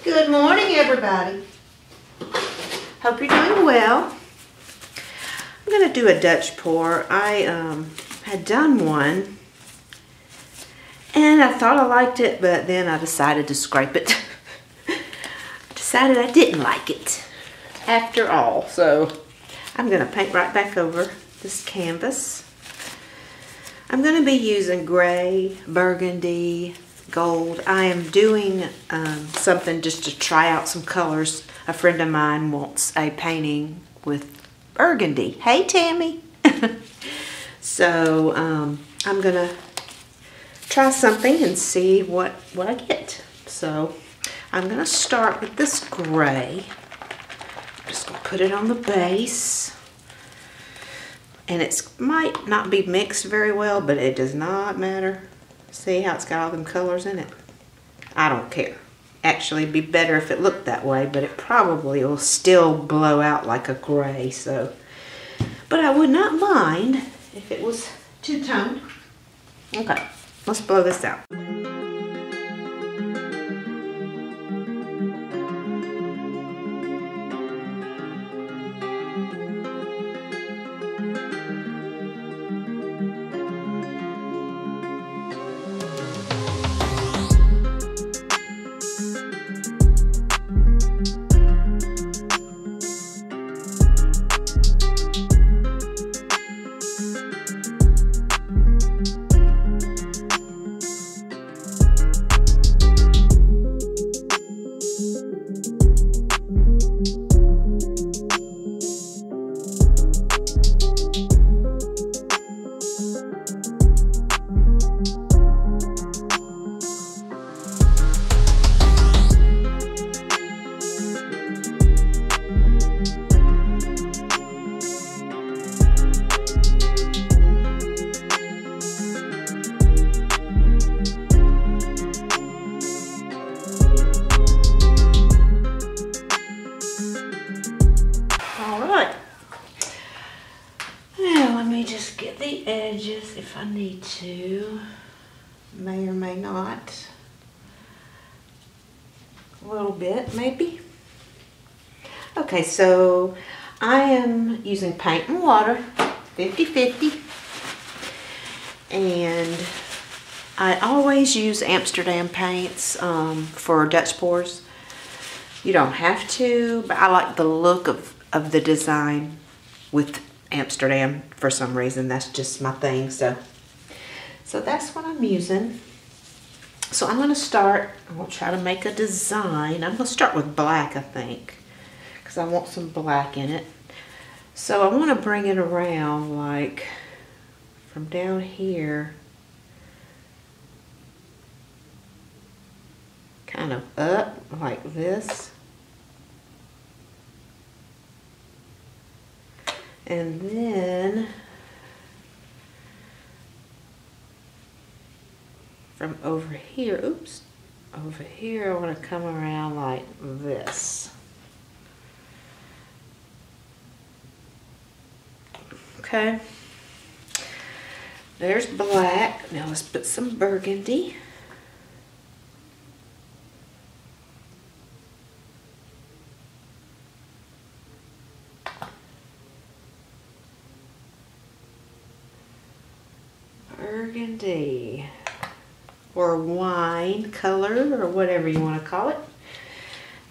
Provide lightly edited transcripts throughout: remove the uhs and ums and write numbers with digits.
Good morning, everybody. Hope you're doing well. I'm going to do a Dutch pour. I had done one, and I thought I liked it, but then I decided to scrape it. Decided I didn't like it after all. So I'm going to paint right back over this canvas. I'm going to be using gray, burgundy, gold. I am doing something just to try out some colors. A friend of mine wants a painting with burgundy. Hey, Tammy. So I'm going to try something and see what I get. So I'm going to start with this gray. I'm just going to put it on the base. And it might not be mixed very well, but it does not matter. See how it's got all them colors in it? I don't care. Actually, it'd be better if it looked that way, but it probably will still blow out like a gray. So, but I would not mind if it was two-toned. Okay, let's blow this out. Edges if I need to, may or may not, a little bit maybe. Okay, so I am using paint and water, 50-50, and I always use Amsterdam paints for Dutch pours. You don't have to, but I like the look of the design with Amsterdam for some reason. That's just my thing. So that's what I'm using. So I'm going to start. I'm going to try to make a design. I'm going to start with black, I think, because I want some black in it. So I want to bring it around like from down here, kind of up like this. And then from over here, oops, over here I want to come around like this. Okay, there's black. Now let's put some burgundy. Burgundy, or wine color, or whatever you want to call it.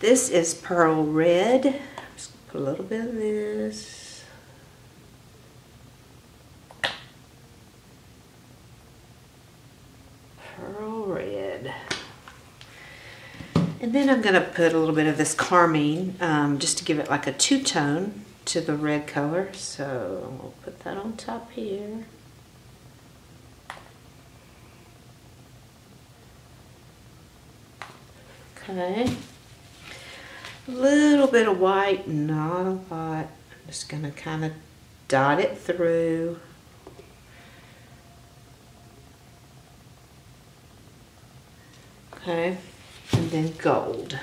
This is pearl red. Just put a little bit of this. Pearl red. And then I'm going to put a little bit of this Carmine, just to give it like a two-tone to the red color. So we'll put that on top here. Okay, a little bit of white, not a lot. I'm just going to kind of dot it through. Okay, and then gold.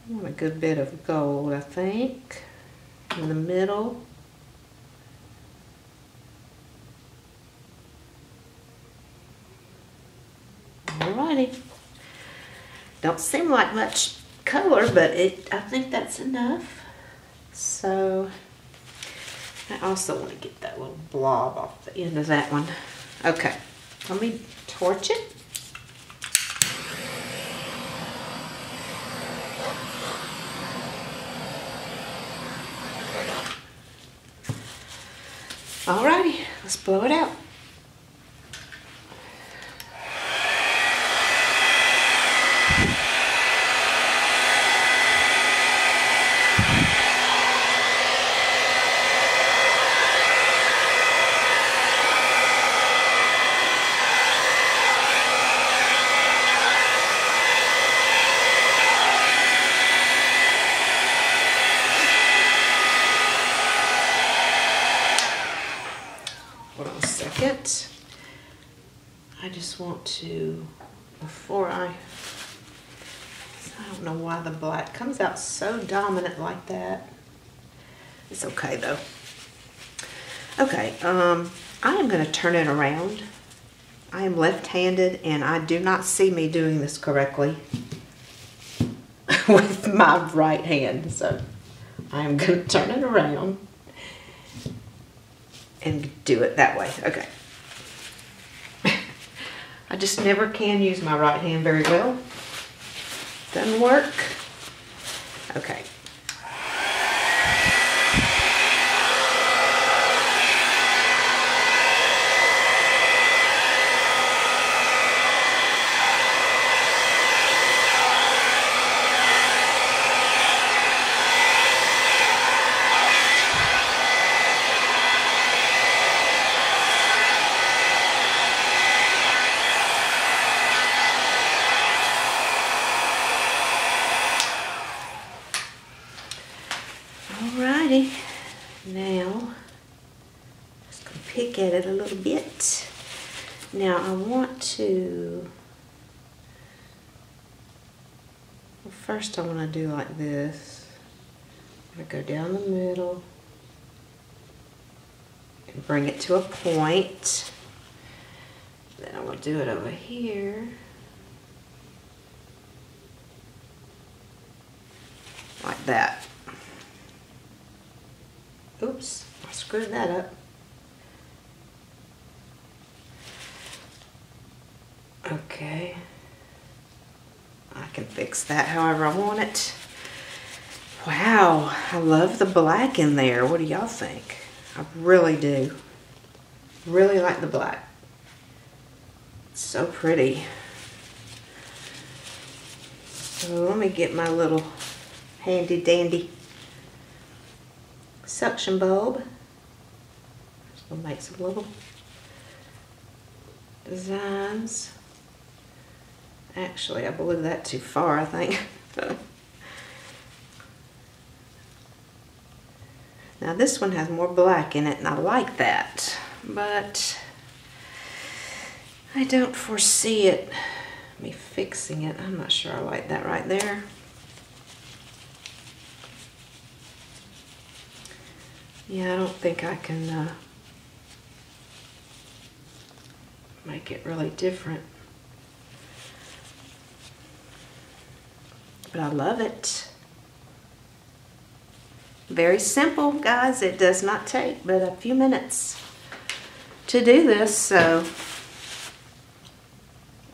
I want a good bit of gold, I think, in the middle. Alrighty. Don't seem like much color, but I think that's enough. So I also want to get that little blob off the end of that one. Okay, let me torch it. Alrighty, let's blow it out. I just want to, before I don't know why the black comes out so dominant like that. It's okay though. Okay, I am going to turn it around. I am left-handed and I do not see me doing this correctly with my right hand. So I am going to turn it around and do it that way. Okay. I just never can use my right hand very well. Doesn't work. Okay. Alrighty, now just gonna pick at it a little bit. Now I want to, well, first I want to do like this. I'm gonna go down the middle and bring it to a point. Then I'm gonna do it over here. Like that. Oops, I screwed that up. Okay. I can fix that however I want it. Wow, I love the black in there. What do y'all think? I really do. Really like the black. It's so pretty. So let me get my little handy dandy suction bulb. Just gonna make some little designs. Actually, I blew that too far, I think. Now this one has more black in it and I like that, but I don't foresee me fixing it. I'm not sure I like that right there. Yeah, I don't think I can make it really different. But I love it. Very simple, guys. It does not take but a few minutes to do this, so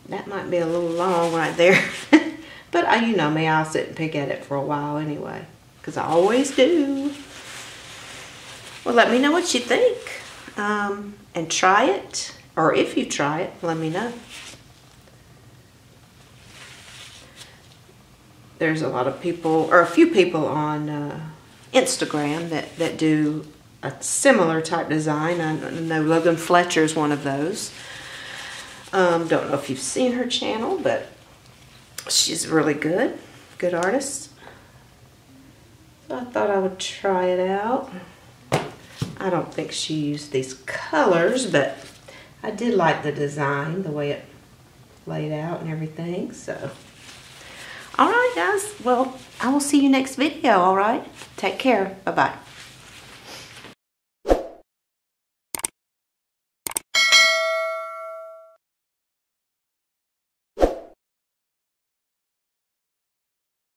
that might be a little long right there. But you know me, I'll sit and pick at it for a while anyway, because I always do. Well, let me know what you think, and try it, or if you try it, let me know. There's a lot of people, or a few people on Instagram that do a similar type design. I know Logan Fletcher is one of those. Don't know if you've seen her channel, but she's really good artist. So I thought I would try it out. I don't think she used these colors, but I did like the design, the way it laid out and everything, so. All right, guys. Well, I will see you next video, all right? Take care. Bye-bye.